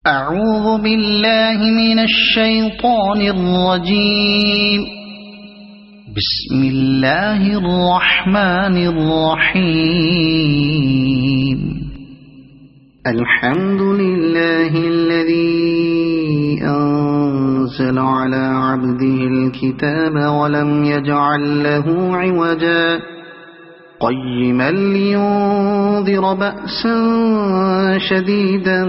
أعوذ بالله من الشيطان الرجيم. بسم الله الرحمن الرحيم. الحمد لله الذي أنزل على عبده الكتاب ولم يجعل له عوجا قيما لينذر بأسا شديدا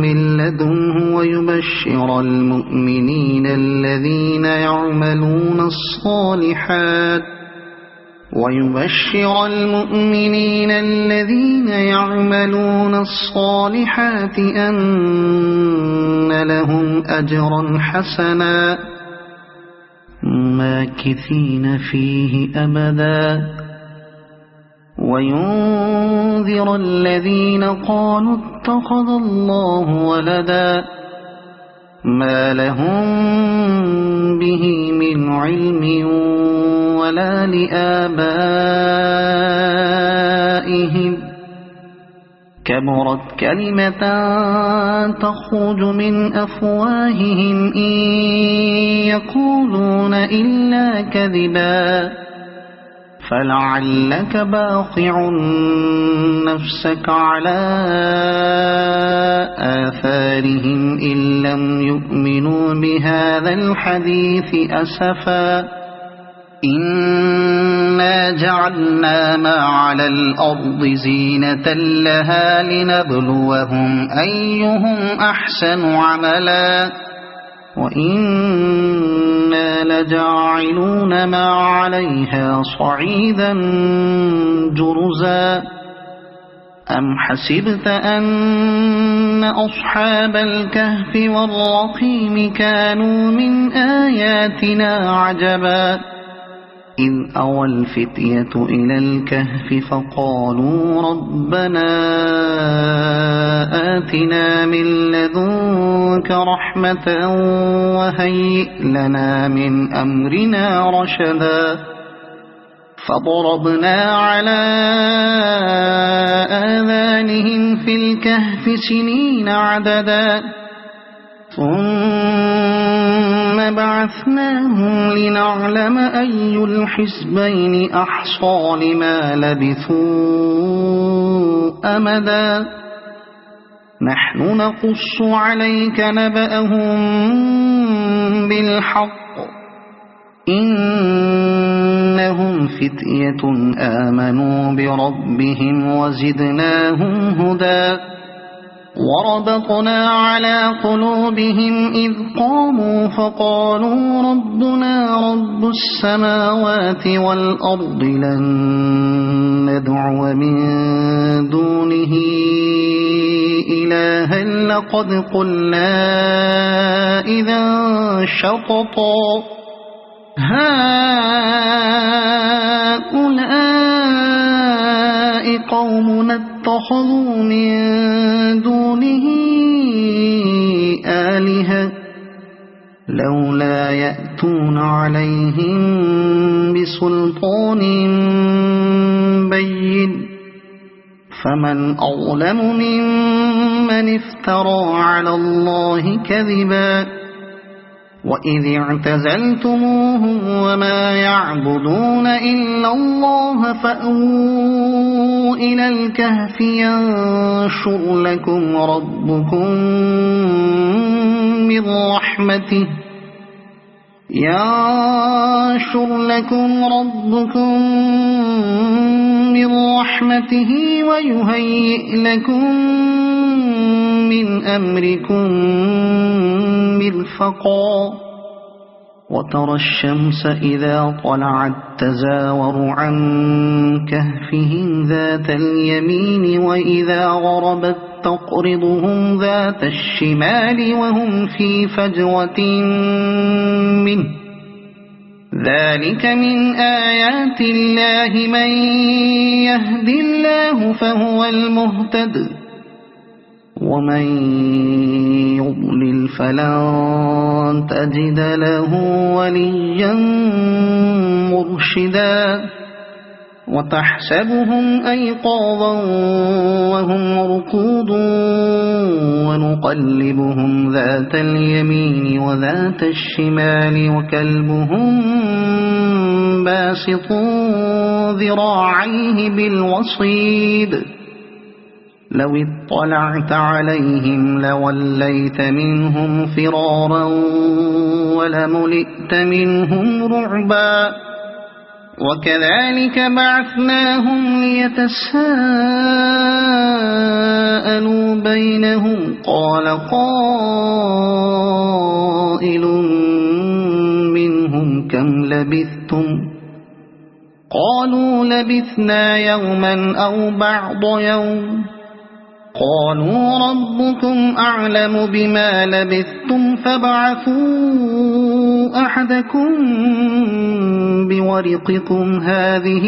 من لدنه ويبشر المؤمنين الذين يعملون الصالحات أن لهم أجرا حسنا ماكثين فيه أبدا وينذر الذين قالوا اتخذ الله ولدا ما لهم به من علم ولا لآبائهم كبرت كلمة تخرج من أفواههم إن يقولون إلا كذبا فلعلك باخع نفسك على آثارهم إن لم يؤمنوا بهذا الحديث أسفا إنا جعلنا ما على الأرض زينة لها لنبلوهم أيهم أحسن عملا وإنا لجاعلون ما عليها صعيدا جرزا أم حسبت أن أصحاب الكهف والرقيم كانوا من آياتنا عجبا إذ أوى الفتية إلى الكهف فقالوا ربنا آتنا من لدنك رحمة وهيئ لنا من أمرنا رشدا فضربنا على آذانهم في الكهف سنين عددا ثم بعثناهم لنعلم أي الحزبين أحصى لما لبثوا أمدا نحن نقص عليك نبأهم بالحق إنهم فتية آمنوا بربهم وزدناهم هدى وربطنا على قلوبهم إذ قاموا فقالوا ربنا رب السماوات والأرض لن ندعو من دونه إلها لقد قلنا إذا شططا هؤلاء قومنا اتخذوا من دونه آلهة لولا يأتون عليهم بسلطان بين فمن أظلم ممن افترى على الله كذبا وإذ اعتزلتموهم وما يعبدون إلا الله فأووا إلى الكهف ينشر لكم ربكم من رحمته ويهيئ لكم من أمركم مرفقا وترى الشمس إذا طلعت تزاور عن كهفهم ذات اليمين وإذا غربت تقرضهم ذات الشمال وهم في فجوة منه ذلك من آيات الله من يهد الله فهو المهتد ومن يضلل فلن تجد له وليا مرشدا وتحسبهم أيقاظا وهم رقود ونقلبهم ذات اليمين وذات الشمال وكلبهم باسط ذراعيه بالوصيد لو اطلعت عليهم لوليت منهم فرارا ولملئت منهم رعبا وكذلك بعثناهم ليتساءلوا بينهم قال قائل منهم كم لبثتم قالوا لبثنا يوما أو بعض يوم قالوا ربكم أعلم بما لبثتم فابعثوا أحدكم بورقكم هذه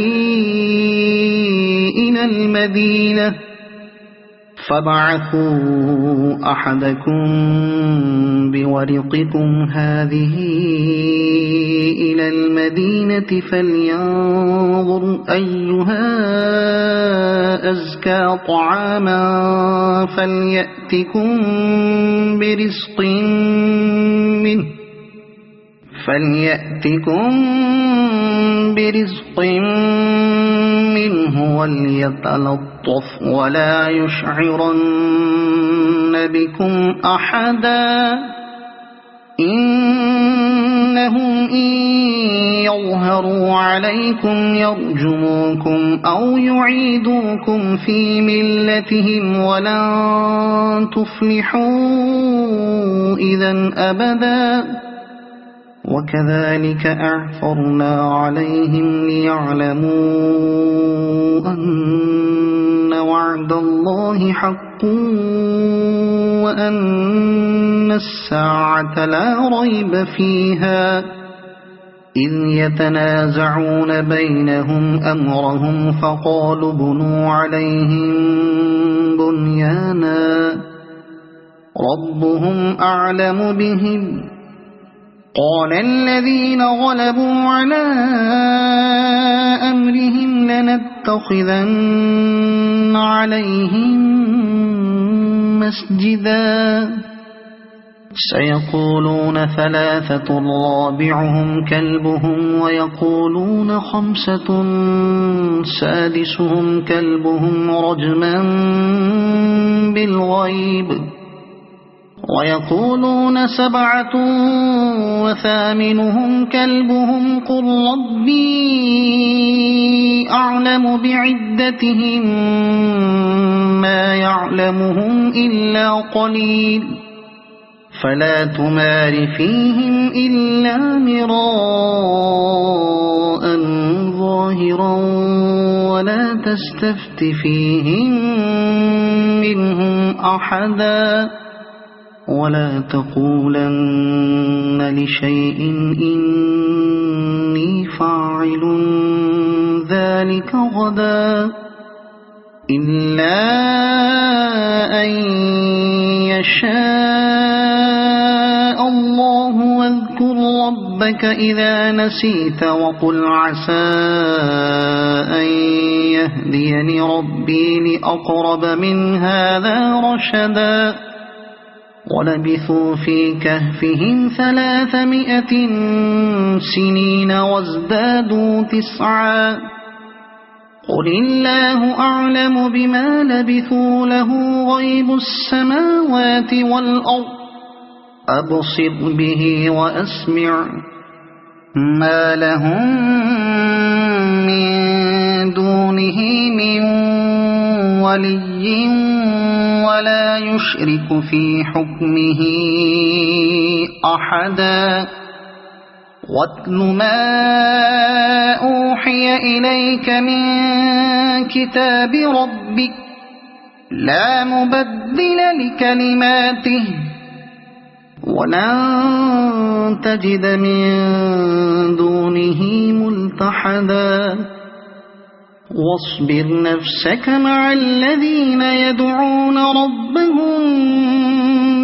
إلى المدينة فلينظر أيها أزكى طعاما فليأتكم برزق منه وليتلطف ولا يشعرن بكم أحدا إنهم إن يظهروا عليكم يرجموكم أو يعيدوكم في ملتهم ولن تفلحوا إذا أبدا وكذلك أعثرنا عليهم ليعلموا أن وعد الله حق وأن الساعة لا ريب فيها إذ يتنازعون بينهم أمرهم فقالوا بنوا عليهم بنيانا ربهم أعلم بهم قال الذين غلبوا على أمرهم لنتخذن عليهم مسجدا سيقولون ثلاثة رابعهم كلبهم ويقولون خمسة سادسهم كلبهم رجما بالغيب ويقولون سبعة وثامنهم كلبهم قل ربي أعلم بعدتهم ما يعلمهم إلا قليل فلا تمار فيهم إلا مراء ظاهرا ولا تستفت فيهم منهم أحدا ولا تقولن لشيء إني فاعل ذلك غدا إلا أن يشاء الله واذكر ربك إذا نسيت وقل عسى أن يهديني ربي لأقرب من هذا رشدا ولبثوا في كهفهم 300 سنين وازدادوا 9 قل الله أعلم بما لبثوا له غيب السماوات والأرض أبصر به وأسمع ما لهم من دونه من ولي ولا يشرك في حكمه أحدا واتل ما أوحي إليك من كتاب ربك لا مبدل لكلماته ولن تجد من دونه ملتحدا واصبر نفسك مع الذين يدعون ربهم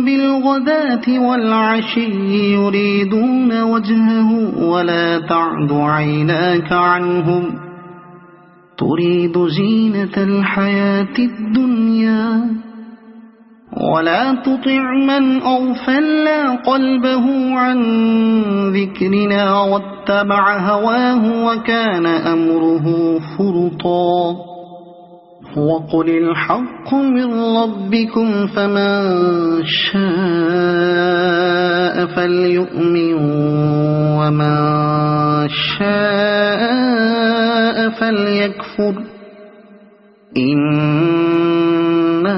بالغداة والعشي يريدون وجهه ولا تعد عيناك عنهم تريد زينة الحياة الدنيا ولا تطع من أغفلنا قلبه عن ذكرنا واتبع هواه وكان أمره فرطا وقل الحق من ربكم فمن شاء فليؤمن ومن شاء فليكفر إنا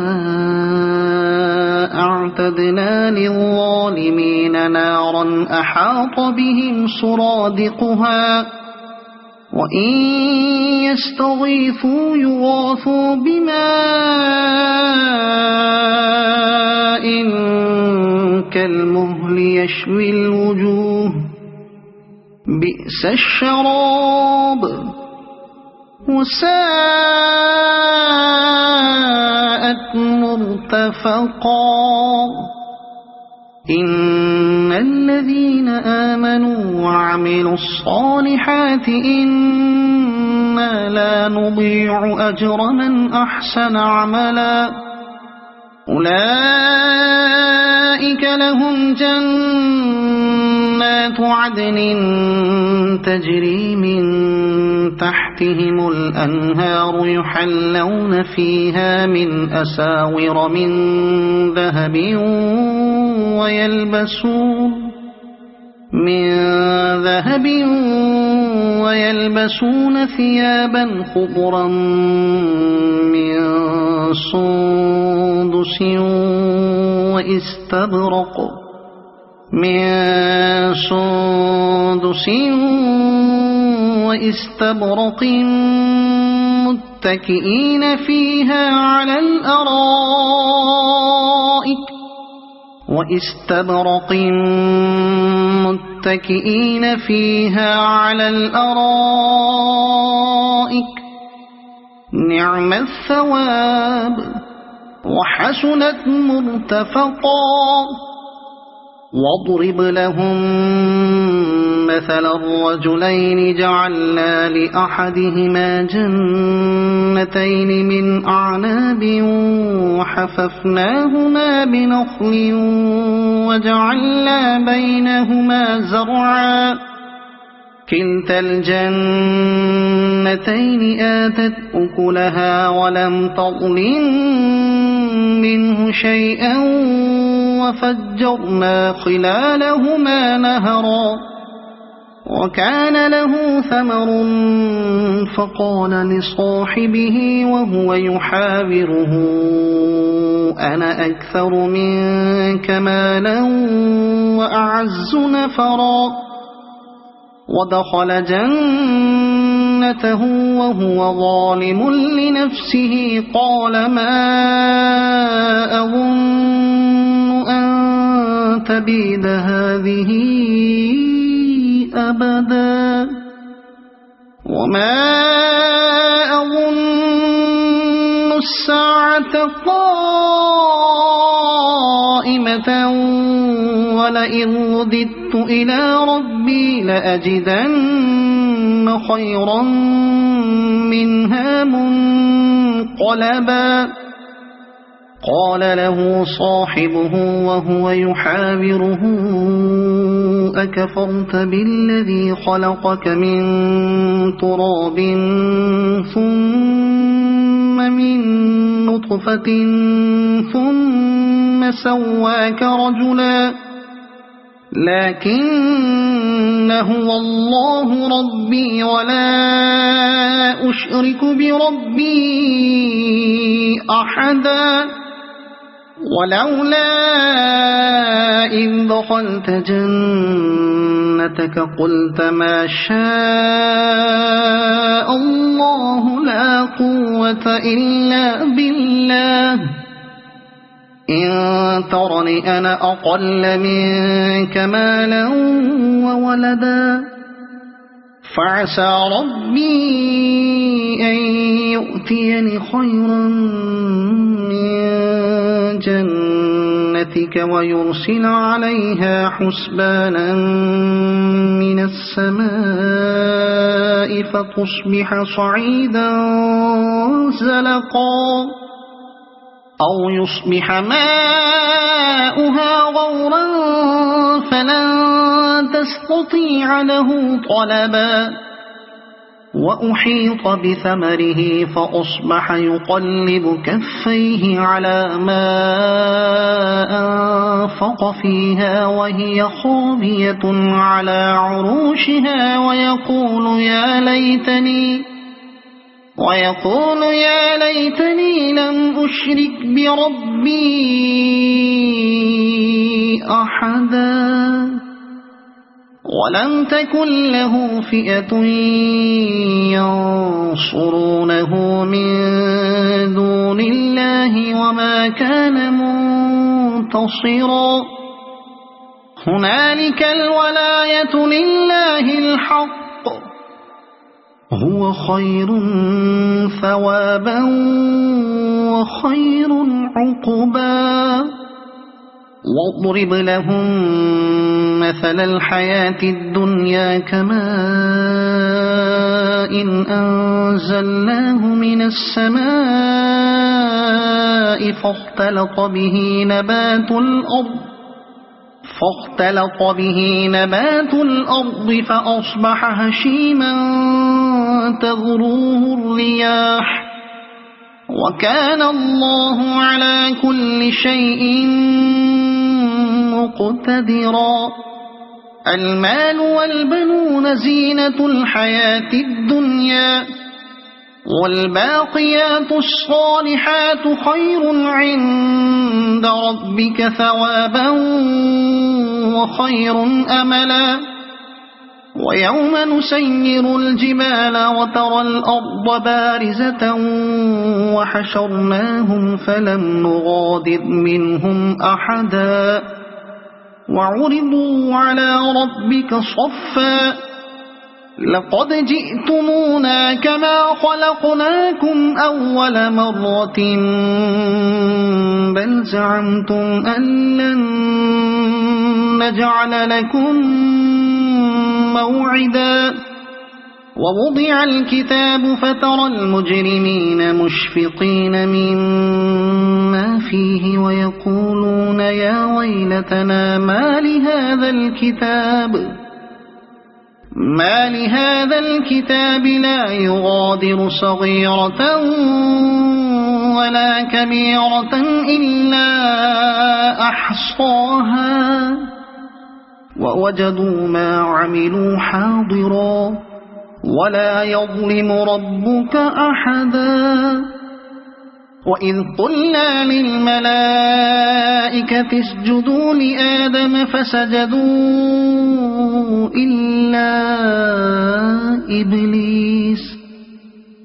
أعتدنا للظالمين نارا أحاط بهم سرادقها وإن يستغيثوا يغاثوا بماء كالمهل يشوي الوجوه بئس الشراب وساءت مرتفقا إن الذين آمنوا وعملوا الصالحات إنا لا نضيع أجر من أحسن عملا أولئك لهم جنات عدن تجري من تحتهم الأنهار يحلون فيها من أساور من ذهب ويلبسون ثيابا خضرا من سندس واستبرق متكئين فيها على الأرائك نعم الثواب وحسنت مرتفقا واضرب لهم مثل الرجلين جعلنا لأحدهما جنتين من أعناب وحففناهما بنخل وجعلنا بينهما زرعا كلتا الجنتين آتت أكلها ولم تظلم منه شيئا وفجرنا خلالهما نهرا وكان له ثمر فقال لصاحبه وهو يحاوره أنا أكثر منك مالا وأعز نفرا ودخل جنته وهو ظالم لنفسه قال ما أظن أن تبيد هذه أبدا وما أظن الساعة قائمة ولئن رددت إلى ربي لأجدن خيرا منها منقلبا قال له صاحبه وهو يحاوره أكفرت بالذي خلقك من تراب ثم من نطفة ثم سواك رجلا لكن هو الله ربي ولا أشرك بربي أحدا ولولا إذ دخلت جنتك قلت ما شاء الله لا قوة إلا بالله إن ترني أنا أقل منك مالا وولدا فعسى ربي أن يؤتيني خيرا من جنتك جنتك ويرسل عليها حسبانا من السماء فتصبح صعيدا زلقا أو يصبح ماؤها غورا فلن تستطيع له طلبا وأحيط بثمره فأصبح يقلب كفيه على ما أنفق فيها وهي خاوية على عروشها ويقول يا ليتني لم أشرك بربي أحدا ولم تكن له فئة ينصرونه من دون الله وما كان منتصرا هنالك الولاية لله الحق هو خير ثوابا وخير عقبا واضرب لهم مثل الحياة الدنيا كماء أنزلناه من السماء فاختلط به نبات الأرض فأصبح هشيما تذروه الرياح وكان الله على كل شيء مقتدرا المال والبنون زينة الحياة الدنيا والباقيات الصالحات خير عند ربك ثوابا وخير أملا ويوم نسير الجبال وترى الأرض بارزة وحشرناهم فلم نغادر منهم أحدا وعرضوا على ربك صفا لقد جئتمونا كما خلقناكم أول مرة بل زعمتم أن لن نجعل لكم موعدا ووضع الكتاب فترى المجرمين مشفقين مما فيه ويقولون يا ويلتنا ما لهذا الكتاب لا يغادر صغيرة ولا كبيرة إلا أحصاها ووجدوا ما عملوا حاضرا ولا يظلم ربك أحدا وإذ قلنا للملائكة اسجدوا لآدم فسجدوا إلا إبليس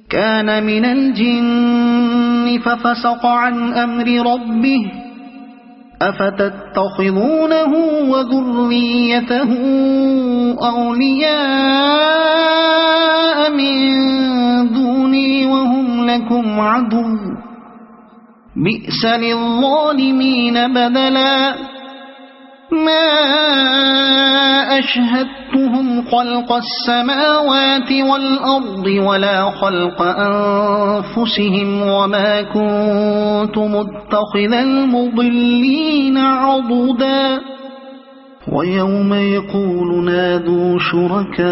كان من الجن ففسق عن أمر ربه أفتتخذونه وذريته أولياء من دوني وهم لكم عدو بئس للظالمين بدلا ما أشهدتهم خلق السماوات والأرض ولا خلق أنفسهم وما كنت متخذ المضلين عضدا ويوم يقول نادوا شركائي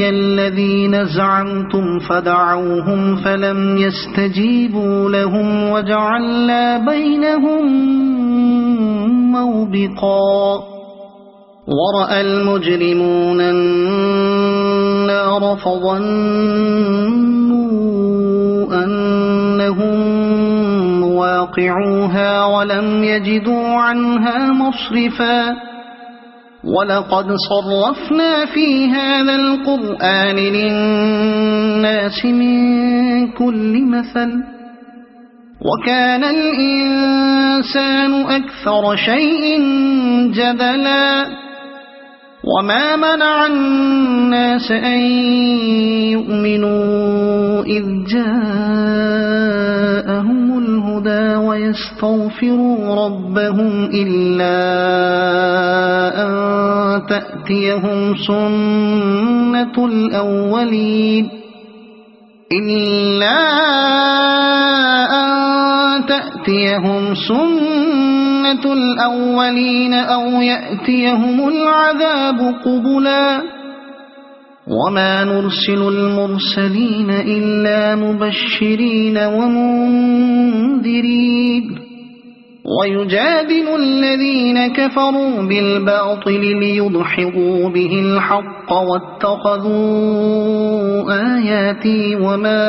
الذين زعمتم فدعوهم فلم يستجيبوا لهم وجعلنا بينهم موبقا ورأى المجرمون النار فظنوا أنهم مواقعوها ولم يجدوا عنها مصرفا ولقد صرفنا في هذا القرآن للناس من كل مثل وكان الإنسان أكثر شيء جدلا وما منع الناس أن يؤمنوا إذ جاءهم الهدى الهدى ويستغفروا ربهم إلا أن تأتيهم سنة الأولين أو يأتيهم العذاب قبلا وما نرسل المرسلين إلا مبشرين ومنذرين ويجادل الذين كفروا بالباطل ليدحضوا به الحق واتخذوا آياتي وما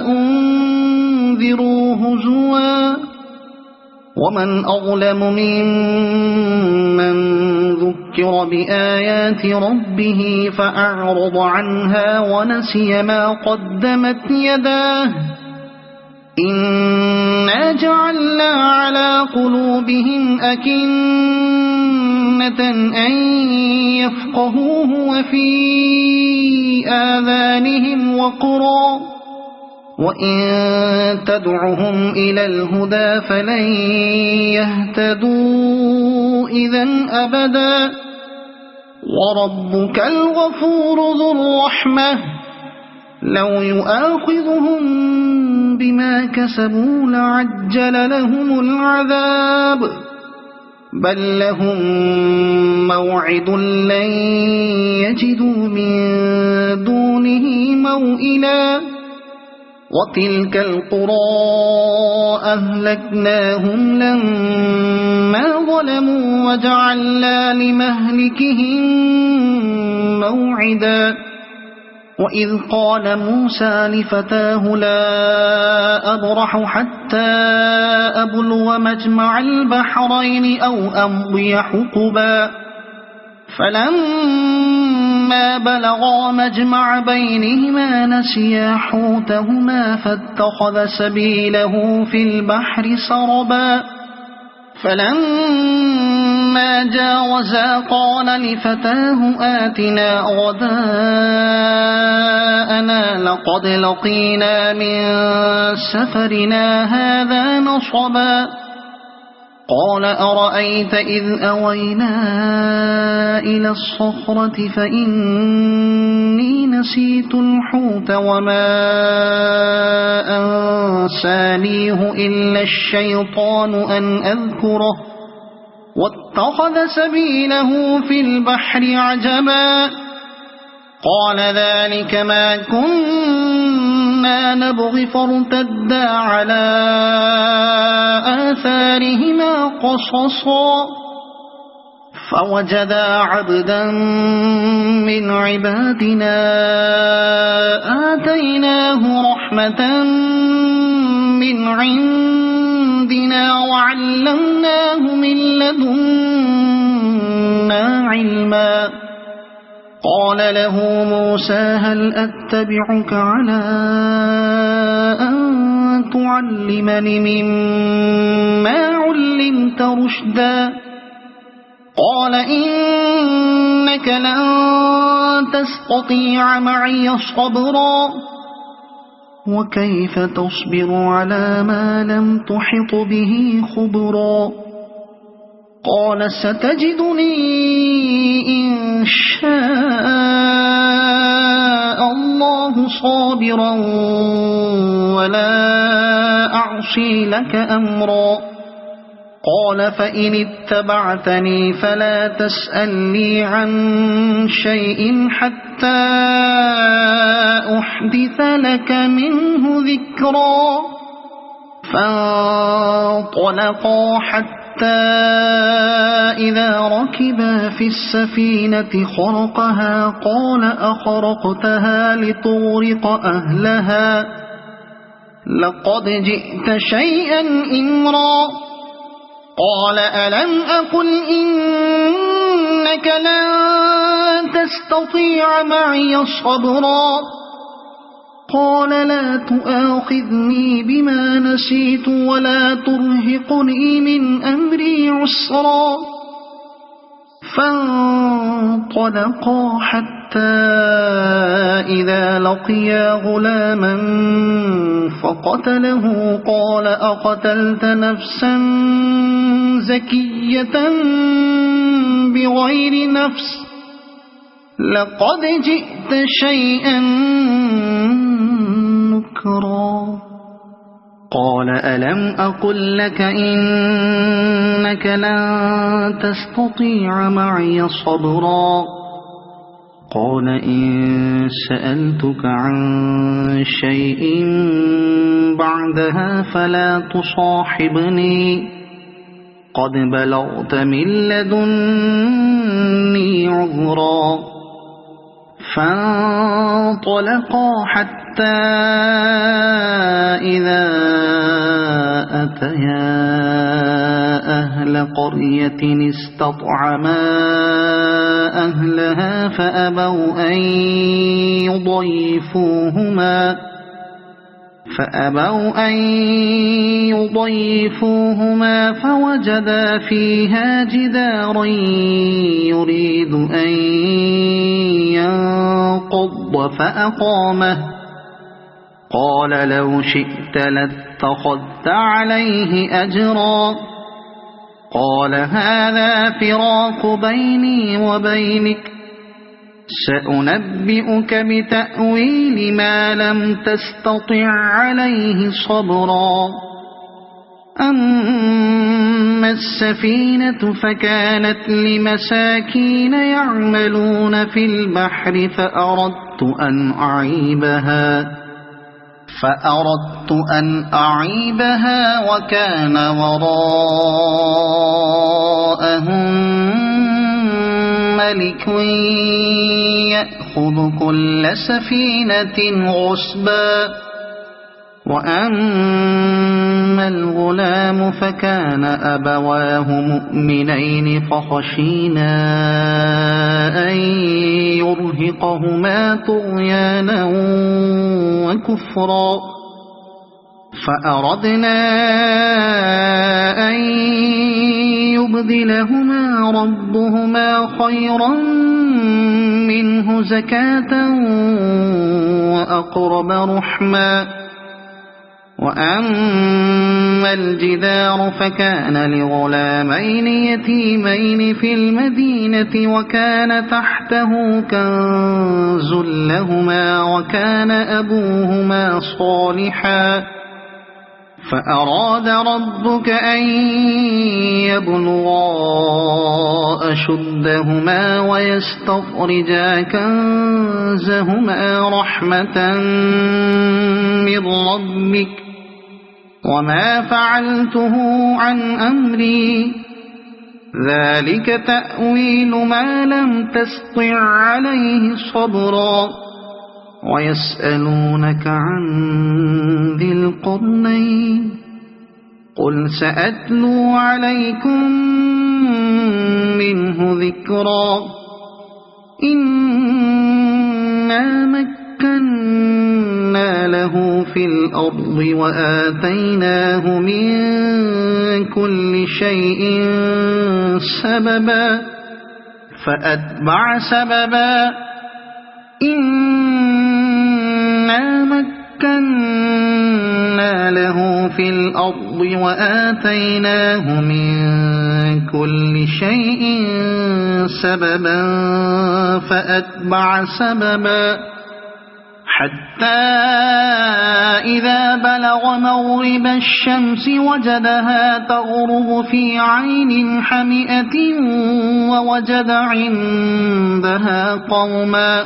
أنذروا هزوا ومن أظلم ممن ذكر بآيات ربه فأعرض عنها ونسي ما قدمت يداه إنا جعلنا على قلوبهم أكنة أن يفقهوه وفي آذانهم وقرا وإن تدعهم إلى الهدى فلن يهتدوا إذا أبدا وربك الغفور ذو الرحمة لو يؤاخذهم بما كسبوا لعجل لهم العذاب بل لهم موعد لن يجدوا من دونه موئلا وتلك القرى أهلكناهم لما ظلموا وجعلنا لمهلكهم موعدا وإذ قال موسى لفتاه لا أبرح حتى أبلغ مجمع البحرين أو أمضي حقبا فلما بلغا مجمع بينهما نسيا حوتهما فاتخذ سبيله في البحر سربا فلما جاوزا قال لفتاه آتنا غداءنا لقد لقينا من سفرنا هذا نصبا قال أرأيت إذ أوينا إلى الصخرة فإني نسيت الحوت وما أنسانيه إلا الشيطان أن أذكره واتخذ سبيله في البحر عجبا قال ذلك ما كنا نبغي فارتدا على آثارهما قصصا فوجدا عبدا من عبادنا آتيناه رحمة من عندنا وعلمناه من لدنا علما قال له موسى هل أتبعك على أن تعلمني مما علمت رشدا قال إنك لن تستطيع معي صبرا وكيف تصبر على ما لم تحط به خبرا قال ستجدني إن شاء الله صابرا ولا أعصي لك أمرا قال فإن اتبعتني فلا تسألني عن شيء حتى أحدث لك منه ذكرا فانطلقا حتى إذا ركبا في السفينة خرقها قال أخرقتها لتغرق أهلها لقد جئت شيئا إمرا قال ألم أقل إنك لن تستطيع معي صبرا قال لا تؤاخذني بما نسيت ولا ترهقني من أمري عسرا فانطلقا حتى إذا لقيا غلاما فقتله قال أقتلت نفسا زكية بغير نفس لقد جئت شيئا نكرا قال ألم أقل لك إنك لن تستطيع معي صبرا قال إن سألتك عن شيء بعدها فلا تصاحبني قد بلغت من لدني عذرا فانطلقا حتى إذا أتيا أهل قرية استطعما أهلها فأبوا أن يضيفوهما فوجدا فيها جدارا يريد أن ينقض فأقامه قال لو شئت لاتخذت عليه أجرا قال هذا فراق بيني وبينك سأنبئك بتأويل ما لم تستطع عليه صبرا أما السفينة فكانت لمساكين يعملون في البحر فأردت أن أعيبها وكان وراءهم ملك يأخذ كل سفينة غصبا وأما الغلام فكان أبواه مؤمنين فخشينا أن يرهقهما طغيانا وكفرا فأردنا أن يبدلهما ربهما خيرا منه زكاة وأقرب رحما وأما الجدار فكان لغلامين يتيمين في المدينة وكان تحته كنز لهما وكان أبوهما صالحا فأراد ربك أن يبلغا أشدهما ويستخرجا كنزهما رحمة من ربك وما فعلته عن أمري ذلك تأويل ما لم تستطع عليه صبرا ويسألونك عن ذي القرنين قل سأتلو عليكم منه ذكرا إنا مكنا له في الأرض وآتيناه من كل شيء سببا فأتبع سببا إنا مكنا له في الأرض وآتيناه من كل شيء سببا فأتبع سببا حتى إذا بلغ مغرب الشمس وجدها تغرب في عين حمئة ووجد عندها قوما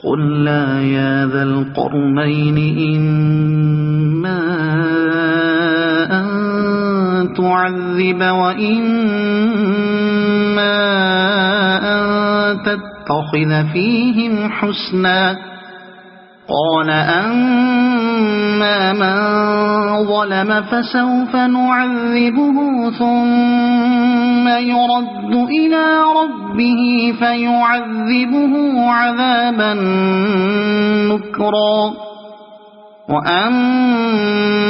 قلنا يا ذا القرنين إما أن تعذب وإما أن تتخذ فيهم حسنا قال أما من ظلم فسوف نعذبه ثم يرد إلى ربه فيعذبه عذابا نكرا وأما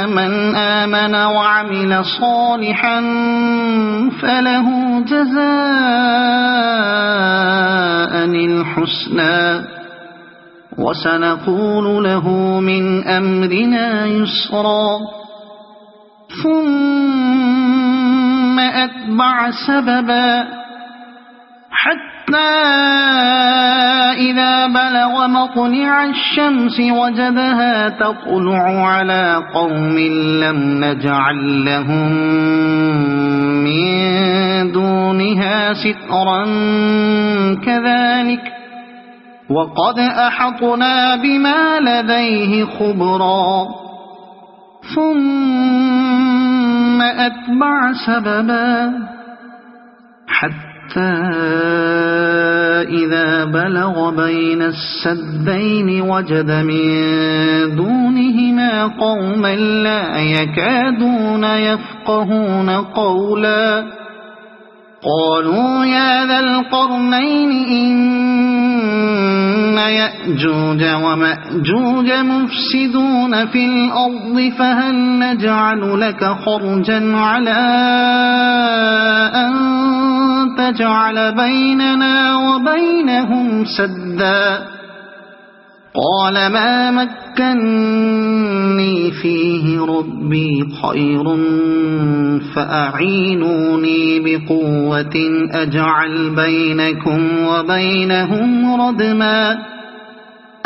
من آمن وعمل صالحا فله جزاء الحسنى وسنقول له من أمرنا يسرا ثم أتبع سببا حتى إذا بلغ مطلع الشمس وجدها تطلع على قوم لم نجعل لهم من دونها سترا كذلك وقد أحطنا بما لديه خبرا ثم أتبع سببا حتى إذا بلغ بين السدين وجد من دونهما قوما لا يكادون يفقهون قولا قالوا يا ذا القرنين إن يأجوج ومأجوج مفسدون في الأرض فهل نجعل لك خرجا على أن تجعل بيننا وبينهم سدا قال ما مكني فيه ربي خير فأعينوني بقوة أجعل بينكم وبينهم ردما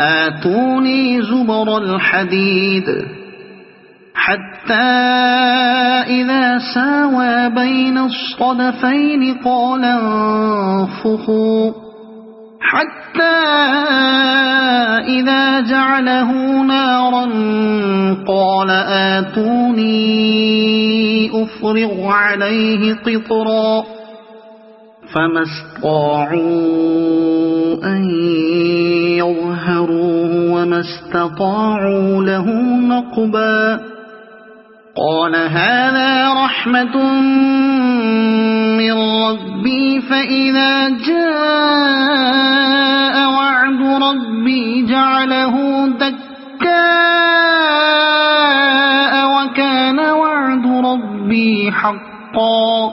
آتوني زبر الحديد حتى إذا ساوى بين الصدفين قال انفخوا حتى إذا جعله نارا قال آتوني أفرغ عليه قطرا فما استطاعوا أن يظهروه وما استطاعوا له نقبا قال هذا رحمة من ربي فإذا جاء وعد ربي جعله دكاء وكان وعد ربي حقا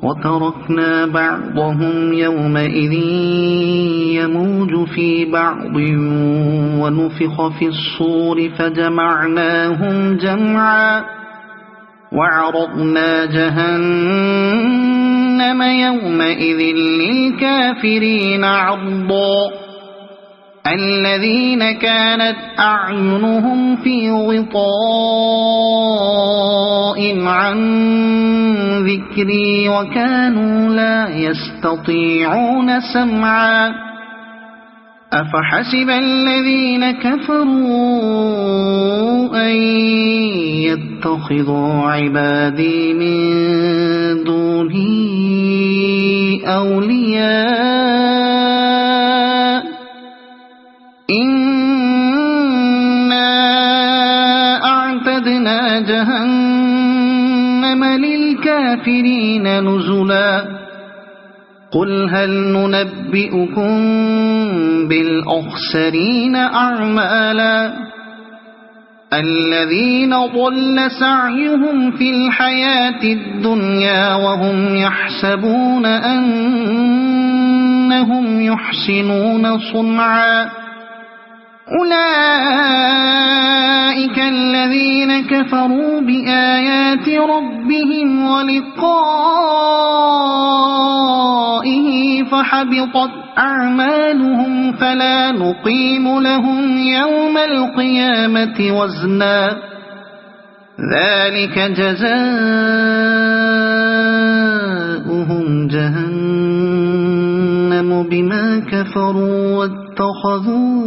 وتركنا بعضهم يومئذ يموج في بعض ونفخ في الصور فجمعناهم جمعا وعرضنا جهنم يومئذ للكافرين عرضا الذين كانت أعينهم في غطاء عن ذكري وكانوا لا يستطيعون سمعا أفحسب الذين كفروا أن يتخذوا عبادي من دوني أولياء إنا أعتدنا جهنم للكافرين نزلا قل هل ننبئكم بالأخسرين أعمالا الذين ضل سعيهم في الحياة الدنيا وهم يحسبون أنهم يحسنون صنعا أولئك الذين كفروا بآيات ربهم ولقائه فحبطت أعمالهم فلا نقيم لهم يوم القيامة وزنا ذلك جزاؤهم جهنم بما كفروا واتخذوا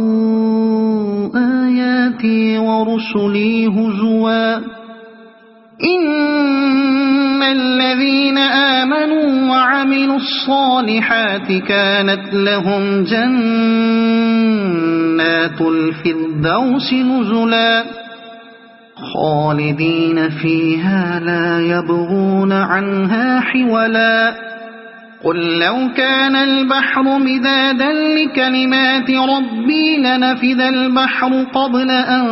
آياتي ورسلي هزوا إن الذين آمنوا وعملوا الصالحات كانت لهم جنات الفردوس نزلا خالدين فيها لا يبغون عنها حولا قل لو كان البحر مدادا لكلمات ربي لنفذ البحر قبل أن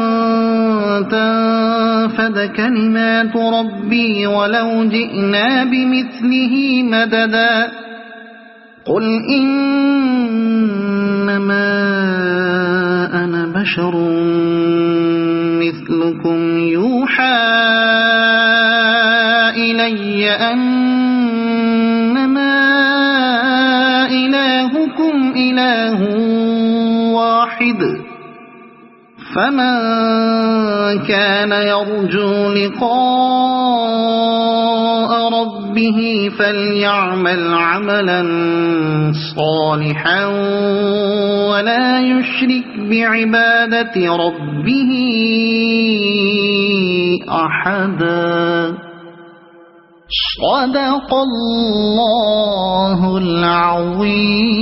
تنفد كلمات ربي ولو جئنا بمثله مددا قل إنما أنا بشر مثلكم يوحى إلي أنما إلهكم إله واحد فمن كان يرجو لقاء ربه فليعمل عملا صالحا ولا يشرك بعبادة ربه أحدا. صدق الله العظيم.